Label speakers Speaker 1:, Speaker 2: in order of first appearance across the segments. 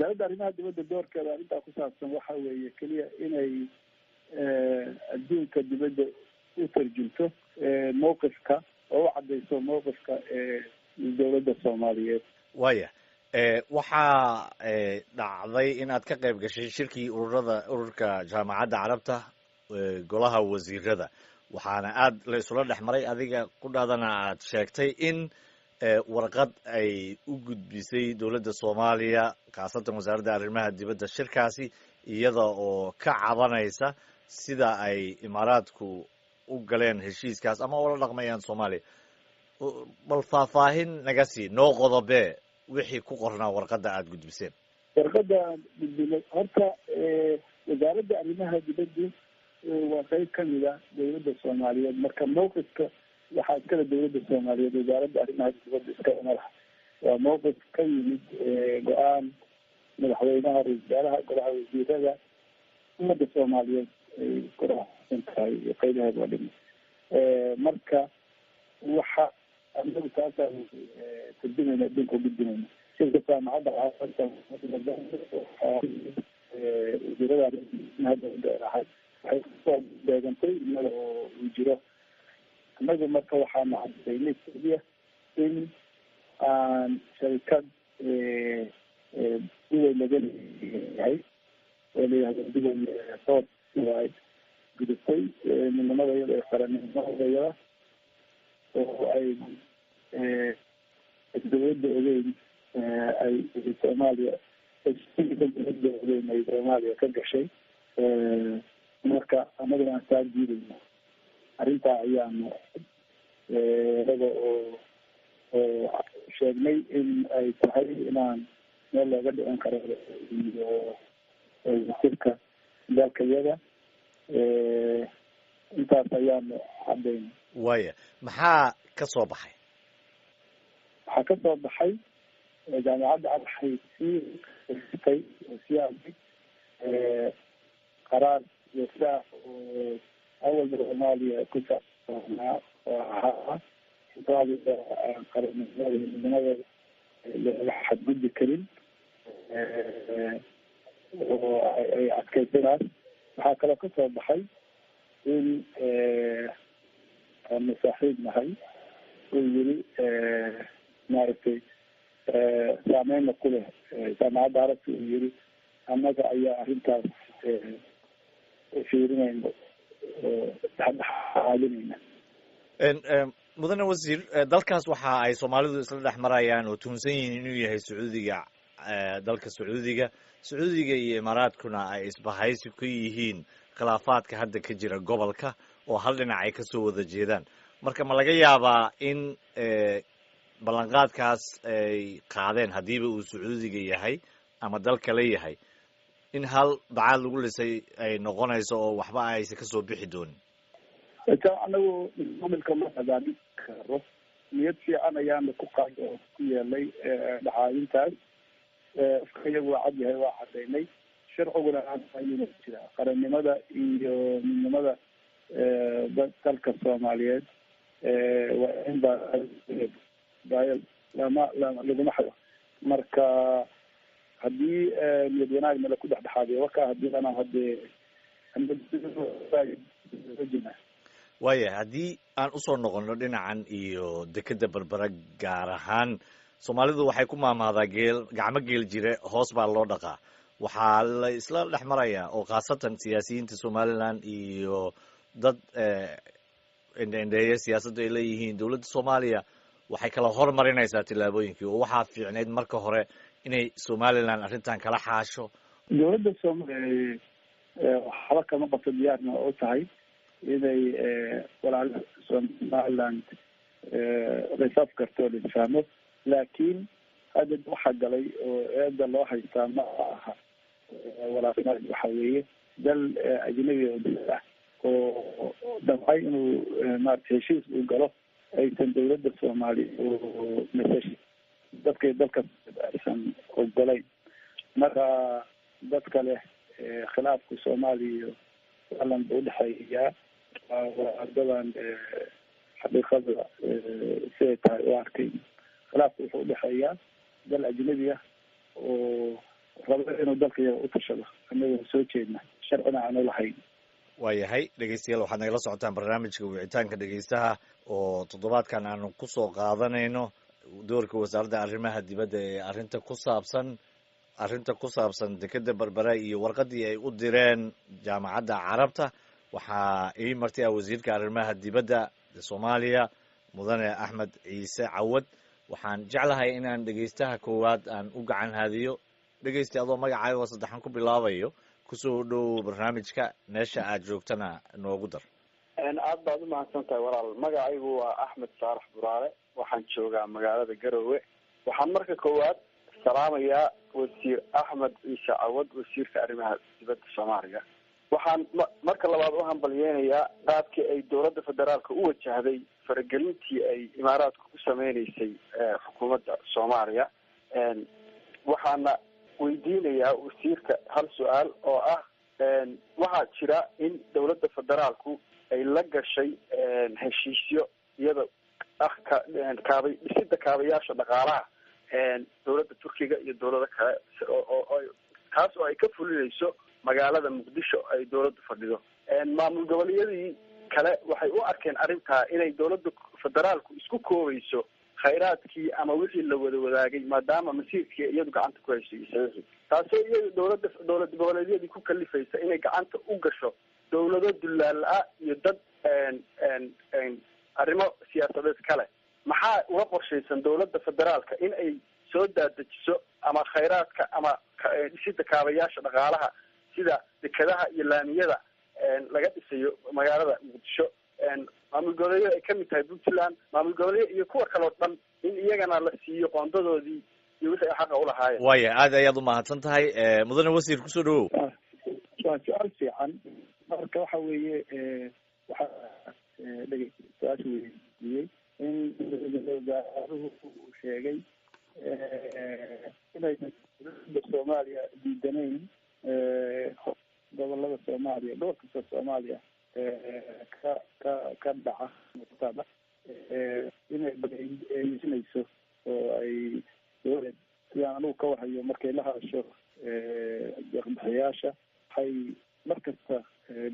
Speaker 1: wasaaradda arrimaha dibadda doorkeeda arrintaa ku saabsan waxa weeye keliya inay adduunka dibadda u tarjunto mowqifka oo u caddayso mowqifka dowladda soomaaliyeed.
Speaker 2: waya waxaa dhacday in aad ka qayb gashay shirkii ururka jaamacadda carabta golaha wasiirada, waxaana aad la isula dhex maray, adiga ku dhaadana aad sheegtay in warqad ay u gudbisay dowladda soomaaliya khaasatan wasaaradda arrimaha dibadda shirkaasi iyada oo ka cabanaysa sida ay imaaraadku u galeen heshiiskaas ama ula dhaqmayaan soomaaliya. bal faahfaahin naga sii, noo qodobe wixii ku qornaa warqadda aada gudbiseen.
Speaker 1: warqadda aan gudbinay horta wasaaradda arrimaha dibaddu waa qayb kamid a dowladda soomaaliyeed, marka mowqifka waxaa iskale dowladda soomaaliyeed, wasaaradda arrimaha dibadda iskale malaha. waa mowqif ka yimid go-aan madaxweynaha, ra-iisul wasaaraha, golaha wasiirada, ummadda soomaaliyeed ay ku raacsan tahay iyo qaybaheed waa dhimi. marka waxa anagu taasaan tarjumayna adduunka gudbinayna shirka jaamacadda wasiirada arrimaha waxay kusoo beegantay iyada oo uu jiro. annagu marka waxaana cadaynay keliya in aan sharikad duway laga leeyahay oo layihahdo duway sood ay gudubtay midnimada iyada ee qarannimadayada oo ay dowladda ogeyn ay soomaaliya dowladda ogeyn ay soomaaliya ka gashay. marka annagana aan saa diidayno arrintaa ayaanu inaga oo sheegnay in ay tahay inaan meel looga dhicin karo iyo wasirka dalka iyada. intaas ayaanu caddayn.
Speaker 2: waya maxaa ka soo baxay?
Speaker 1: waxaa ka soo baxay jaamacadda waxay sii siyaaday qaraar yosaa oo awalba soomaaliya ku saabsanaa oo ahaa soomaaliya qaranimada midnimada laga xadgudbi karin oo ay adkaysanaas. waxaa kaloo ka soo baxay in aanu saaxiib nahay uu yiri maaragtay saameyna ku leh jaamacadda arabta uu yiri annaga ayaa arrintaas fiirinayna dhexdhexaadinayna.
Speaker 2: mudane wasiir, dalkaas waxa ay soomaalidu isla dhex marayaan oo tuhunsan yihiin inuu yahay sacuudiga, dalka sacuudiga iyo imaaraadkuna ay isbahaysi ku yihiin khilaafaadka hadda ka jira gobolka oo hal dhinac ay kasoo wada jeedaan. marka ma laga yaabaa in ballanqaadkaas ay qaadeen haddiiba uu sacuudiga yahay ama dal kale yahay in hal bacaad lagu lisay ay noqonayso oo waxba aysan kasoo bixi doonin?
Speaker 1: anagu maamilka ma hagaamin karo. niyad fiican ayaana ku qaad oo ku yeelay dhacaayintaas. afka iyagu waa cad yahay, waa cadaynay. sharciguna ayuu jira qarannimada iyo midnimada dalka soomaaliyeed. waa in laguma xado. marka haddii niyad wanaag mala ku dhexdhexaadiyo waka haddii anaa hadee
Speaker 2: waya haddii aan usoo noqono dhinacan iyo dekeda berbera gaar ahaan, soomaalidu waxay ku maamaadaa gacmo geel jire hoos baa loo dhaqaa. waxaa la isla dhex marayaa oo khaasatan siyaasiyiinta somaliland iyo dad indheindheeye siyaasaddu ay leeyihiin dowladda soomaaliya waxay kala hormarinaysaa tillaabooyinkii oo waxaa fiicneyd marka hore inay somaliland arrintan kala xaasho.
Speaker 1: dowladda soomaaliya waxba kama qabto, diyaarna oo tahay inay walaalaha somaliland lasaf karto lisfahmo. laakiin hadda waxaa galay oo eeda loo haystaa ma aha walaalnimada. waxa weeye dal ajnabi oo dal ah oo damcay inuu maarata heshiis uu galo aysan dowladda soomaaliya oo masashi dadkay dalka aysan ogolayn. marka dadka leh khilaafka soomaaliya iyo somaliland buu udhexeeyaa wadadan xaqiiqada siday tahay u arkay. khilaafka wuxuu udhexeeyaa dal ajnabi ah oo rabo inuu dalka iyaga u tashado anagoo soo jeedna sharcina aanu lahayn.
Speaker 2: waayahay dhegeystayaal, waxaad nagala socotaan barnaamijka wicitaanka dhegeystaha oo toddobaadkan aanu kusoo qaadanayno doorka wasaaradda arrimaha dibadda ee arrinta ku saabsan dekeda berbera iyo warqadii ay u direen jaamacadda carabta. waxaa ii martay wasiirka arrimaha dibadda soomaaliya mudane axmed ciise cawad. waxaan jeclahay inaan dhegeystaha koowaad aan u gacan haadiyo. dhegeysta adoo magacaaga oo saddexan ku bilaabayo, kusoo dhow barnaamijka, meesha aad joogtana noogu dar.
Speaker 3: aad baad umahadsan tahay walaal. magacaygu waa axmed saarax buraale, waxaan joogaa magaalada garowe. waxaan marka koowaad salaamayaa wasiir axmed ciise cawad, wasiirka arrimaha dibadda soomaaliya. waxaan marka labaad u hambalyeynayaa qaabkii ay dowladda federaalka u wajahday faragelintii ay imaaraadku ku sameyneysay xukuumadda soomaaliya. waxaana weydiinayaa wasiirka hal su-aal oo ah, waxaa jira in dowladda federaalku ay la gashay heshiisyo iyada ah kaabay dhisida kaabayaasha dhaqaalaha dowladda turkiga iyo dowlado kale kaas oo ay ka fulinayso magaalada muqdisho ay dowladdu fadhido. maamul goboleedyadii kale waxay u arkeen arrintaa inay dowladda federaalku isku koobayso khayraadkii ama wixii la wada wadaagay, maadaama masiirkii iyadu gacanta ku haysay saxiixi, taasoo iyadu dowlad goboleedyadii ku kalifaysa inay gacanta u gasho dowlado dullaal-ah iyo dad arrimo siyaasadeed kale. maxaa uga qorshaysan dowladda federaalka in ay soo daadejiso ama khayraadka ama dhisida kaabayaasha dhaqaalaha sida dekedaha iyo laamiyada laga dhisayo magaalada muqdisho, maamul goboleedyada ay kamid tahay puntland, maamul goboleed iyo kuwa kale oo dhan, in iyagana la siiyo qoondadoodii iyo wixii ay xaqa ulahaayeen.
Speaker 2: waaya, aad ayaad umahadsan tahay. mudane wasiir, kusoo dhawow.
Speaker 1: waa su-aal fiican. marka waxa weeye waxaa su-aasha weydiiyey in wasaaruhu uu sheegay inaysan dowladda soomaaliya diidanayn gobolada soomaaliya, dhowr kasta soomaaliya ka dhaca inay badeysinayso oo ay dowlad sidaan anugu ka warhayo markay la hadasho deeqbixiyaasha waxay markasta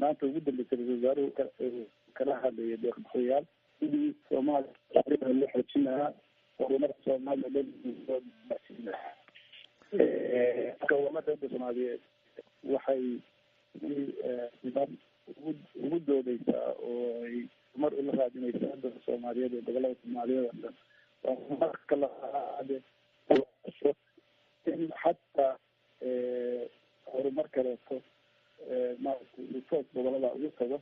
Speaker 1: maanta ugu dambeysay ra-isul wasaaruhu kala hadlaya deeqbixiyayaal sidii soomaaliya loo xoojin lahaa horumarka soomaaliya loo gaarsiin lahaa. gobolada soomaaliyeed waxay ugu doodeysaa oo ay mar ula raadinaysaa dalka soomaaliyeed ee gobolada soomaaliyeed oo dhan marka laade in xataa horumar kaleeto maaragtay toos gobolada ugu tago.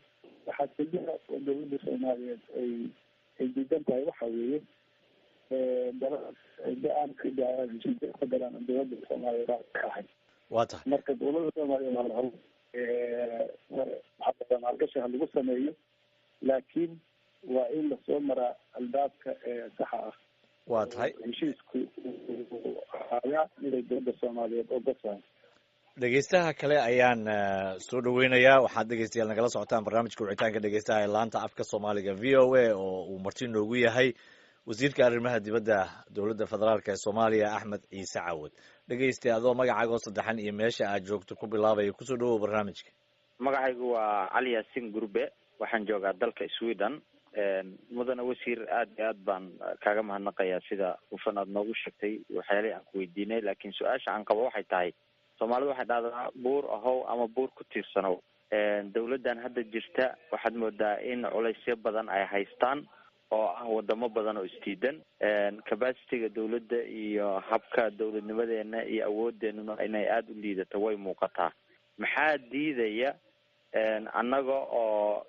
Speaker 1: waxaa keliya oo dowladda soomaaliyeed ay diidan tahay waxa weeye aan ka galaan dowladda soomaaliyeed ka ahay.
Speaker 2: waa tahay
Speaker 1: marka dowladda soomaaliyeed maalgashi ha lagu sameeyo, laakiin waa in lasoo maraa albaabka saxa ah.
Speaker 2: waa tahay
Speaker 1: heshiisku ayaa inay dowladda soomaaliyeed oo gasahay.
Speaker 2: dhegeystaha kale ayaan soo dhaweynayaa. waxaad dhegeystayaal nagala socotaan barnaamijka wicitaanka dhegeystaha ee laanta afka soomaaliga v o a oo uu marti noogu yahay wasiirka arrimaha dibadda dowladda federaalk ee soomaaliya axmed ciise cawad. dhegeysta adoo magacaago saddexan iyo meesha aad joogto ku bilaabaya, kusoo dhawow barnaamijka.
Speaker 4: magacaygu waa cali yaasin gurbe, waxaan joogaa dalka Sweden. mudane wasiir, aad iyo aad baan kaaga mahadnaqayaa sida hufan aad noogu sheegtay waxyaalihii aan ku weydiinay. laakiin su-aasha aan qabo waxay tahay, soomaalidu waxay dhahdaa buur ahow ama buur ku tiirsanow. dowladdan hadda jirta waxaad moodaa in culaysyo badan ay haystaan oo ah wadamo badan oo isdiidan. capacity-ga dowladda iyo habka dowladnimadeena iyo awoodeenuna inay aada u liidato way muuqataa. maxaa diidaya annaga oo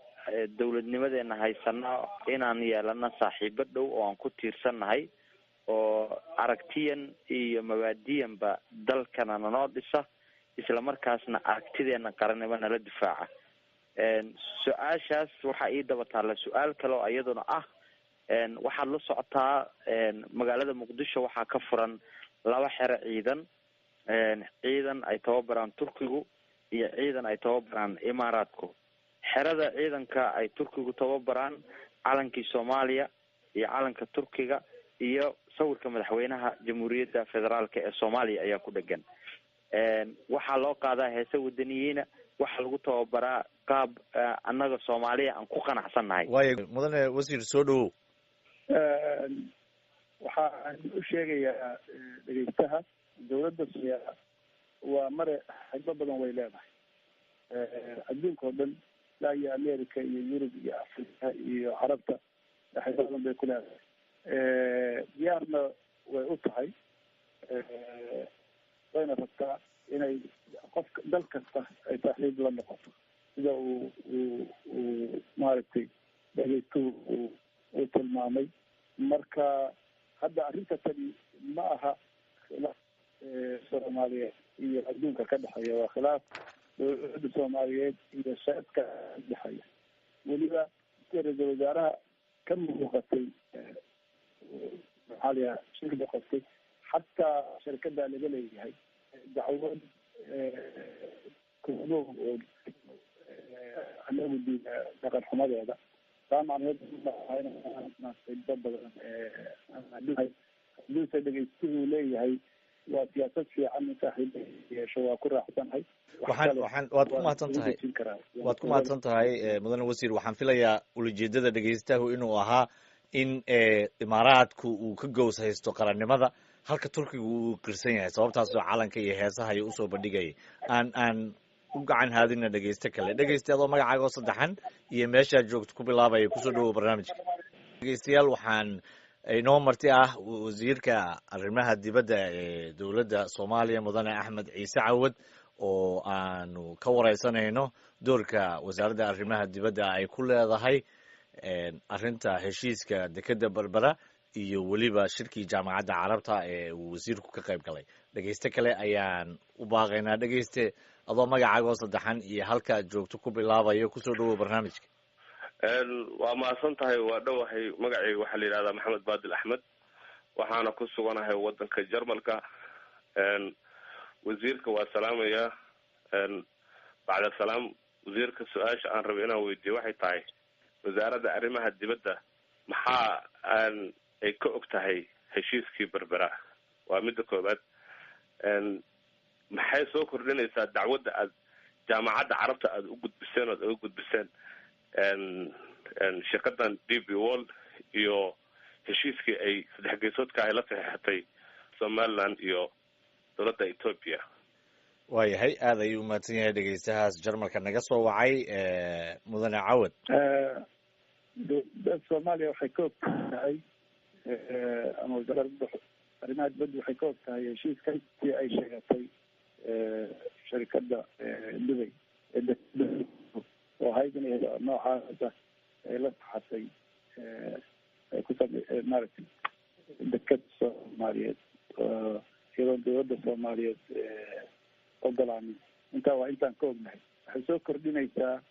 Speaker 4: dowladnimadeena haysana inaan yeelano saaxiibo dhow oo aan ku tiirsannahay oo aragtiyan iyo mabaadiyanba dalkana nanoo dhisa, isla markaasna aragtideena qarannimo nala difaaca. su-aashaas waxaa ii daba taalla su-aal kale oo iyaduna ah, waxaad la socotaa magaalada muqdisho waxaa ka furan 2 xero ciidan, ciidan ay tababaraan turkigu iyo ciidan ay tababaraan imaaraadku. xerada ciidanka ay turkigu tababaraan, calankii soomaaliya iyo calanka turkiga iyo sawirka madaxweynaha jamhuuriyadda federaalka ee soomaaliya ayaa ku dhegan. waxaa loo qaadaa heese wadaniyiina, waxaa lagu tababaraa qaab annaga soomaaliya aan ku qanacsannahay.
Speaker 2: waayo mudane wasiir soo dhawow.
Speaker 1: waxaan u sheegayaa dhegeystaha dawladda Soomaaliya waa mare xigmo badan way leedahay. adduunka oo dhan ilaa iyo America iyo Yurub iyo Afrika iyo Carabta xigmo badan bay ku leedahay. diyaarna way u tahay wayna rabtaa inay qofka dal kasta ay saaxiib la noqoto sida uu maaragtay dhegeystuhu uu tilmaamay. marka hadda arrinta tani ma aha khilaaf Soomaaliyeed iyo adduunka ka dhexeeya, waa khilaaf dowladda Soomaaliyeed iyo shacabka ka dhexeeya. weliba ra-iisul wasaaraha ka muuqatay maxaaliya shirka qostay xataa shirkada laga leeyahay dacwad kulo oo anagu diida dhaqan xumadeeda taa macnaheed dad badan haduuse dhegeystuhu leeyahay waa siyaasad fiican in saaxiib yeesho waa ku raacsanahay.
Speaker 2: waad ku mahadsan tahay mudane wasiir. waxaan filayaa ulajeedada dhegeystahu inuu ahaa in imaaraadku uu ka gows haysto qarannimada halka turkiga uu qirsan yahay, sababtaasoo calanka iyo heesaha iyo usoo bandhigayay. aan u gacan haadina dhegeyste kale. dhegeyste adoo magacaaga oo saddexan iyo meeshaad joogto ku bilaabaya kusoo dhawow barnaamijka. dhegeystayaal, waxaan inoo marti ah wasiirka arrimaha dibadda ee dowladda Soomaaliya mudane Axmed Ciise Cawad, oo aanu ka wareysanayno doorka wasaaradda arrimaha dibadda ay ku leedahay arrinta heshiiska dekeda berbera iyo weliba shirkii jaamacadda carabta ee uu wasiirku ka qayb galay. dhegeyste kale ayaan u baaqaynaa. dhegeyste adoo magacaaga oo saddexan iyo halka aad joogto ku bilaabayo kusoo dhawow barnaamijka.
Speaker 5: waa mahadsan tahay. waa dhowahay. magacayga waxaa la yidhahdaa maxamed baadil axmed, waxaana ku suganahay wadanka Jarmalka. wasiirka waa salaamaya. bacda salaam, wasiirka su-aasha aan rabay inaan weydiiyo waxay tahay wasaaradda arrimaha dibadda maxaa ay ka og tahay heshiiskii berbera? waa midda koobaad. maxay soo kordhinaysaa dacwadda aad jaamacadda carabta aada u gudbiseen oad uga gudbiseen shirkadan DP World iyo heshiiskii ay saddex geesoodka ay la saxeexatay Somaliland iyo dowladda Ethiopia?
Speaker 2: waayahay, aad ayuu umahadsan yahay dhegeystahaas Jarmalka naga soo wacay. mudane Cawad,
Speaker 1: dowladda Soomaaliya waxay ka og tahay ama wasaaradda arrimaha dibadda waxay ka og tahay heshiiskii ay sheegatay shirkadda Dubai oo ahayd inay noocaasa ay la saxatay maaragtay deked Soomaaliyeed iyadoo dowladda Soomaaliyeed ogolaanin. intaa waa intaan ka ognahay. waxay soo kordhinaysaa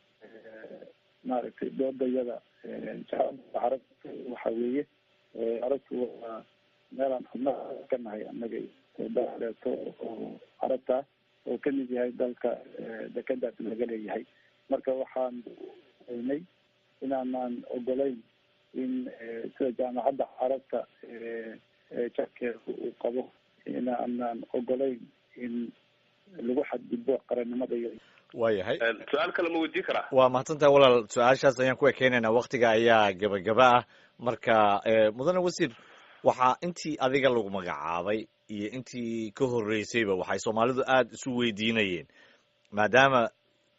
Speaker 1: maaragtay doodayada carabta. waxa weeye carabtu waa meelaan xubnaha ka nahay annaga daleeto oo carabta oo kamid yahay dalka dekedaas laga leeyahay. marka waxaan aynay inaanaan ogolayn in sida jaamacadda carabta jarkeeda uu qabo inaanaan ogolayn in lagu xadgudbo qarannimada.
Speaker 2: waayahay,
Speaker 5: su-aal kale ma weydiin karaa?
Speaker 2: waa mahadsantahay walaal. su-aashaas ayaan ku ekeynaynaa, waktiga ayaa gabagaba ah. marka mudane wasiir, waxaa intii adiga lagu magacaabay iyo intii ka horeysayba waxay Soomaalidu aada isu weydiinayeen, maadaama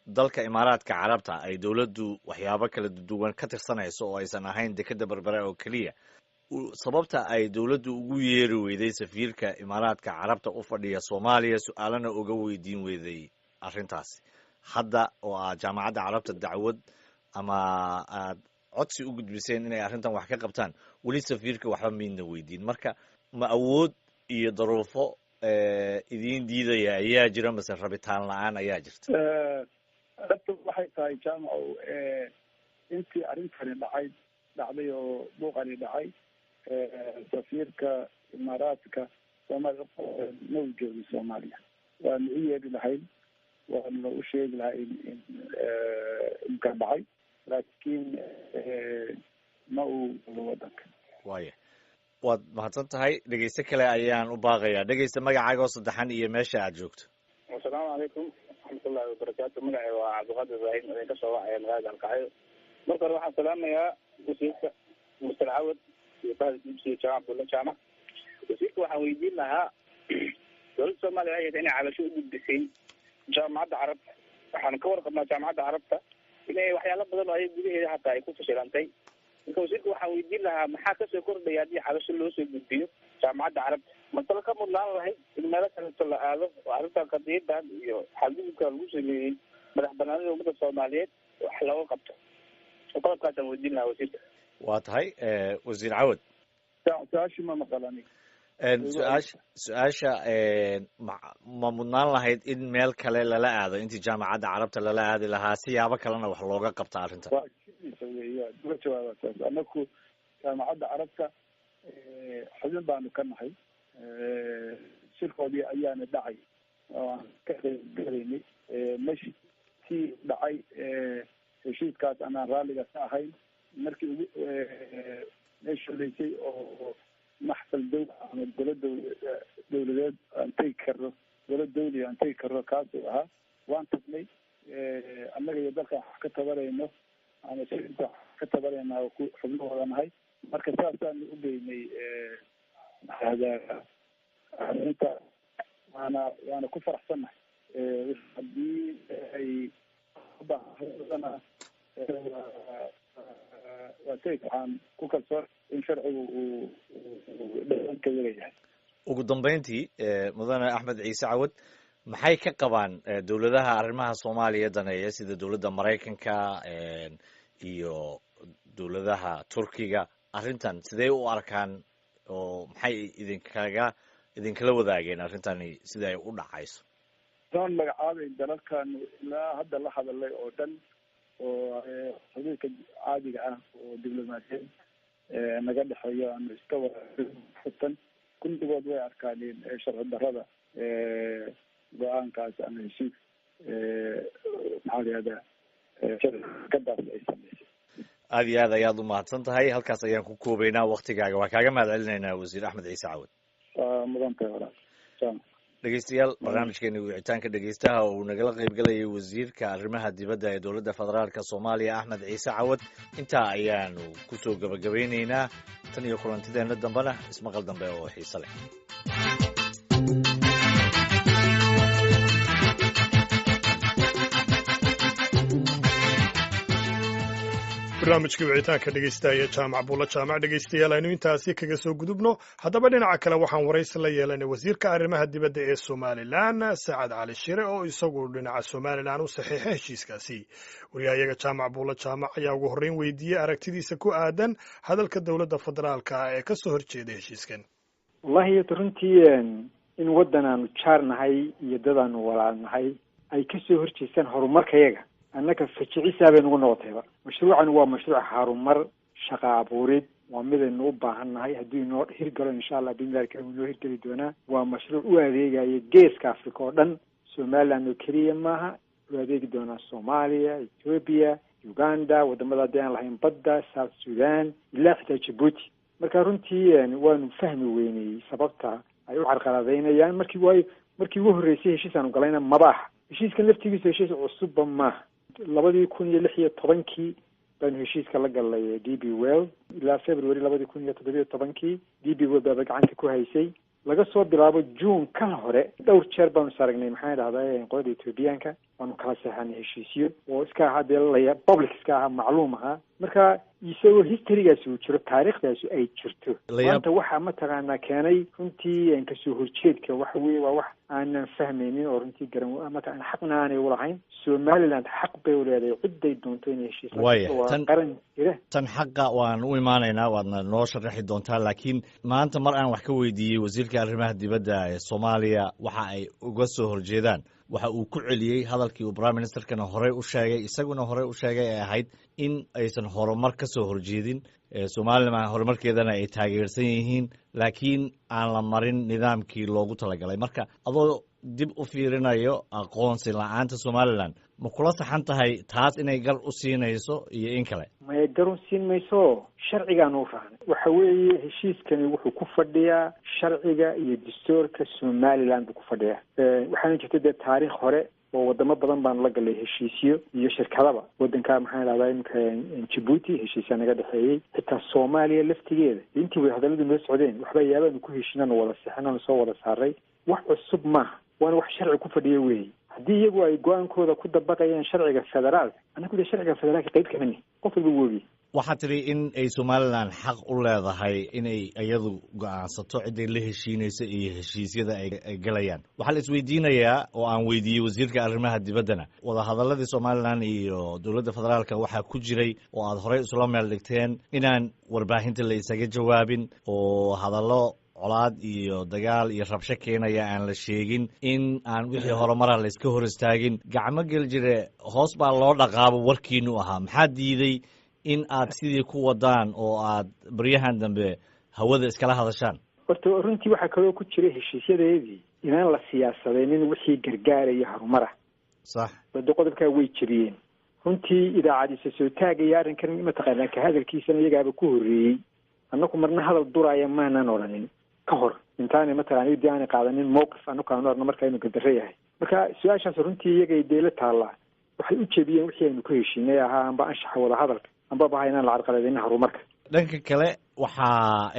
Speaker 2: dalka imaaraadka carabta ay dowladdu waxyaabo kala duwan ka tirsanayso oo aysan ahayn dekeda berbera oo keliya, sababta ay dowladdu ugu yeeri weyday safiirka imaaraadka carabta u fadhiya Soomaaliya su-aalana uga weydiin weyday arrintaasi hadda oo aad jaamacadda carabta dacwad ama aad codsi u gudbiseen inay arrintan wax ka qabtaan, weli safiirka waxba miidna weydiin. marka ma awood iyo daruufo idiin diidaya ayaa jira mase rabitaan la-aan ayaa jirta?
Speaker 1: dabta waxay tahay jaamacow intii arrintani dhacday oo buuqani dhacay safiirka imaaraadka Soomaaliya ma u joogin Soomaaliya. waanu u yeeri lahayn, waanu u sheegi lahayn in imka dhacay, laakiin ma uu wadanka.
Speaker 2: waaya, waad mahadsan tahay. dhegeyste kale ayaan u baaqayaa. dhegeyste magacaaga oo saddexan iyo meesha aad joogto.
Speaker 6: asalaamu calaykum waraxmatullahi wabarakaatu. magacay waa cabdiqaadir ibraahim idinka soo wacaya magaalada alqacyo. marka hore waxaan salaamayaa wasiirka muster cawad iyo bahda dugsiga jaamac abdulla jaamac. wasiirka waxaan weydiin lahaa dowladda soomaaliya waxay tahay inay cabasho u gudbisay jaamacadda carabta. waxaan ka warqabnaa jaamacadda carabta inay waxyaalo badan oo ay gudaheeda hataa ay ku fashilantay. marka wasiirka waxaan weydiin lahaa maxaa kasoo kordhaya haddii cabasho loo soo gudbiyo jaamacadda carabta? masalo ka mudnaan lahayd in meelo kaleeto la aado oo arrintan qadiyadan iyo xadgudubka lagu sameeyey madax banaanida ummadda soomaaliyeed wax looga qabto. qodobkaasaan weydiin lahaa wasiirka.
Speaker 2: waa tahay wasiir cawad.
Speaker 1: su-aashii ma maqalani.
Speaker 2: su-aasha ma mudnaan lahayd in meel kale lala aado intii jaamacadda carabta lala aadi lahaa siyaabo kalena wax looga qabta arrintan?
Speaker 1: waa sidiisa weya uga jawaaba taas. anaku jaamacadda carabta xubin baanu ka nahay. shirkoodii ayaana dhacay oo aan ka qeybgalaynay. meshi tii dhacay heshiiskaas anaan raalliga ka ahayn. markii ugu meesha horeysay oo maxsal dawla ama dowladeed aan tegi karno, dowlad dawli aan tegi karno kaasuu ahaa. waan tagnay annaga iyo dalkan wax ka tabarayno ama shirka wax ka tabarayna oo xubnahooda nahay. marka saasaanu u geynay arrinta waana ku faraxsannahay. haddii ay ubaahdana waa tegi waxaan ku kalsoon in sharcigu uu dhanka yaga yahay.
Speaker 2: ugu dambeyntii mudane axmed ciise cawad, maxay ka qabaan dowladaha arrimaha soomaaliya daneeya sida dowladda maraykanka iyo dowladaha turkiga arrintan sidee u arkaan oo maxay idinkala wadaageen arrintani sida ay u dhacayso?
Speaker 1: doon magacaabay dalalkan ilaa hadda la hadalay oo dhan oo xiriirka caadiga ah oo diblomaasiyeed naga dhexeeyo ama iska waatan kulligood way arkaaneen sharci darrada go-aankaas ama heshiis maxaa la yihahdaa shirkadaas ay sameysay.
Speaker 2: aada iyo aad ayaad umahadsan tahay. halkaas ayaan ku koobeynaa waktigaaga. waa kaaga mahad celinaynaa wasiir axmed ciise cawad.
Speaker 1: waa mudan tahay walaal.
Speaker 2: dhegeystayaal, barnaamijkeeni wicitaanka dhegeystaha oo uu nagala qaybgalayay wasiirka arrimaha dibadda ee dowladda federaalka soomaaliya axmed ciise cawad. intaa ayaanu kusoo gabagabeyneynaa. tan iyo kulantideena dambena ismaqal dambe oo xiise leh.
Speaker 7: barnaamijkii wicitaanka dhegeystaaya jaamac buulla jaamac. dhegeystayaal aynu intaasi kaga soo gudubno. haddaba dhinaca kale waxaan waraysi la yeelanay wasiirka arrimaha dibadda ee somalilan sacad cali shire oo isagu dhinaca somalilan u saxiixay heshiiskaasi. wariyahayaga jaamac buulla jaamac ayaa ugu horreyn weydiiyey aragtidiisa ku aadan hadalka dowladda federaalka ee kasoo horjeeda heshiiskan.
Speaker 8: wallahi runtii in waddan aanu jaar nahay iyo dad aanu walaal nahay ay kasoo horjeestaan horumarkayaga annaka fajicisaa bay nagu noqotayba. mashruucan waa mashruuc harumar, shaqa abuurid, waa midaynu u baahan nahay. haddii inoo hirgalo insha allah bimilaalka inoo hirgeli doonaa. waa mashruuc u adeegaya geeska africa oo dhan, somaliland oo keliya maaha. u adeegi doonaa soomaaliya, ethoopia, uganda, wadamada haddii aan lahayn badda, south sudan, ilaa xitaa djibuuti. marka runtii waanu fahmi weynay sababta ay u carqaladaynayaan. markii ugu horreysay heshiis aanu galayna maba aha. heshiiskan laftigiisa heshiis cusubba maaha. 2016 baanu heshiiska la galnay d b well ilaa february 2017 d b well baaba gacanta ku haysay. laga soo bilaabo june ka hore dhowr jeer baanu saragnay maxaa dhahdaa qolada ethoobiyaanka. waanu kala seexanay heshiisyo oo iska ahaa dee public iska ahaa, macluum ahaa. marka isagoo historygaasi uu jiro, taariikhdaasi ay jirto, maanta waxaa mataqaanaa keenay runtii kasoo horjeedka waxa weye waa wax aanan fahmaynin oo runtii garan mataqana xaqna aanay ulahayn. somaliland xaq bay uleedahay ciday doonto inay heshiis qaran jira.
Speaker 2: tan xaqa waan u imaanaynaa, waadna noo sharaxi doontaa. laakiin maanta mar aan wax ka weydiiyey wasiirka arrimaha dibadda ee soomaaliya waxa ay uga soo horjeedaan, waxa uu ku celiyey hadalkii uu prime ministerkana horey u sheegay, isaguna horey u sheegay ee ahayd in aysan horumar ka soo horjeedin. somalilan horumarkeedana ay taageersan yihiin, laakiin aan la marin nidaamkii loogu talagalay. marka adoo dib u fiirinayo aqoonsi la-aanta somalilan ma kula saxan tahay taas inay gar u siinayso iyo in kale?
Speaker 8: maya gar u siin mayso, sharcigaanu raacnay. waxa weeye heshiiskani wuxuu ku fadhiyaa sharciga iyo dastuurka somaliland buu ku fadhiyaa. waxaana jirta dee taariikh hore oo wadamo badan baanu la galay heshiisyo iyo shirkadaba. wadanka maxaan idhahdaa imika Djibouti heshiisyaa naga dhexeeyey, xitaa Soomaaliya laftigeeda intii way hadalladu noo socdeen waxba yaabaanu ku heshiinaan wada sixinaan soo wada saaray. wax cusub maaha, waana wax sharci ku fadhiya weeye. haddii iyagu ay go-aankooda ku dabaqayaan sharciga federaalka, annagu dee sharciga federaalka qayb kamani qof walba woogi.
Speaker 2: waxaad tidhi in ay somalilan xaq u leedahay inay iyadu go-aansato ciday la heshiinayso iyo heshiisyada ay galayaan. waxaa la isweydiinayaa oo aan weydiiyey wasiirka arrimaha dibaddana, wadahadaladii somalilan iyo dowladda federaalka waxaa ku jiray oo aad horey isula meel dhigteen inaan warbaahinta la isaga jawaabin, oo hadallo colaad iyo dagaal iyo rabsho keenaya aan la sheegin, in aan wixii horumara la iska hor istaagin. gacmo gel jire hoos baa loo dhaqaabo warkiinu ahaa. maxaa diiday in aad sidii ku wadaan oo aad baryahan dambe hawada iskala hadashaan?
Speaker 8: horta runtii waxaa kaloo ku jira heshiisyadeedii inaan la siyaasadeynin wixii gargaaraya horumara.
Speaker 2: sax.
Speaker 8: wada qodobkaa way jebiyeen. runtii idaacadiisa soo taagaya arrinkan mataqaanaa ka hadalkiisana iyagaaba ku horreeyey. annaku marna hadal duraya maanan odhanin ka hor intaanay mataqana iyadii aanay qaadanin mowqif annaku aanu orno marka inuu gadare yahay. marka su-aashaas runtii iyagay deela taallaa. waxay u jebiyeen wixii aynu ku heshiinay ahaa amba anshaxa wada hadalka amba baha inaan la carqaladeynin horumarka.
Speaker 2: dhanka kale waxaa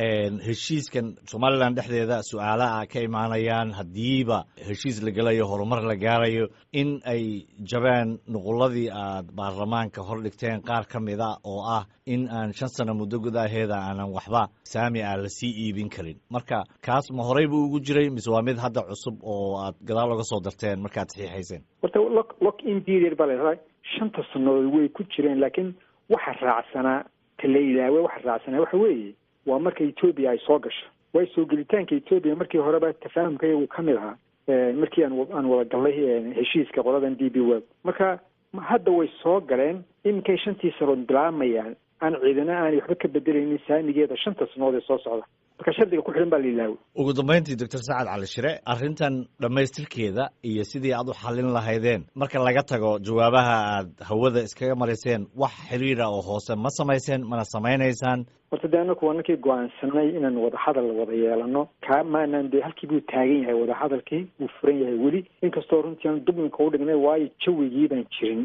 Speaker 2: heshiiskan somalilan dhexdeeda su-aalaha ka imaanayaan haddiiba heshiis la gelayo horumar la gaarayo in ay jabeen nuquladii aad baarlamaanka hor dhigteen qaar ka mid a oo ah in aan 5 sano muddo gudaheeda aanan waxba saami ah lasii iibin karin. marka kaas ma horey buu ugu jiray mise waa mid hadda cusub oo aad gadaal oga soo darteen markaad saxiixayseen?
Speaker 8: horta lock in period baa la 5 sannadood way ku jireen, laakiin waxa raacsanaa talayilaawe waxa raacsanaa waxa weeye waa marka Ethiopia ay soo gasho. way soo gelitaanka Ethiopia markii horeba tafaahumka uu ka mid ahaa markii aan wada galay heshiiska qoladan DP World. marka hadda way soo galeen inkay 5 sano bilaamayaan aan ciidana aan waxba ka bedelaynin saamigeeda 5 sanood ee soo socda. marka shardiga ku xiran baa liilaaw.
Speaker 2: ugu dambeyntii Dr. Saacad Cali Shire, arrintan dhamaystirkeeda iyo sidii aad u xalin lahaydeen marka laga tago jawaabaha aad hawada iskaga mariseen, wax xiriira oo hoose ma samayseen mana samaynaysaan?
Speaker 8: horta dee annaku waa ninkii go-aansanay inaan wada hadal wada yeelano. kaa maanaan dee halkii buu taagan yahay, wada hadalkii wuu furan yahay weli, inkastoo runtii aan dublinka u dhignay waayo jawigii baan jirin.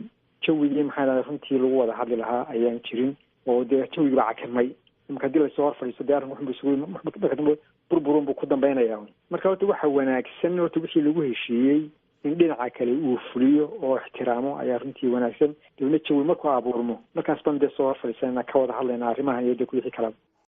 Speaker 8: jawigii maxaa dhahay runtii lagu wada hadli lahaa ayaan jirin oo dee jawigii baa cakamay. imika haddii lasoo hor fadhiisto dee arrin wuxuu burburun buu ku dambaynayaa. marka horta waxa wanaagsan horta wixii lagu heshiiyey in dhinaca kale uu fuliyo oo ixtiraamo ayaa runtii wanaagsan. dawlad jawi markuu abuurmo markaas baan dee soo hor fadhiisanayna ka wada hadlaynaa arrimahan iyo dee wixii kalaba.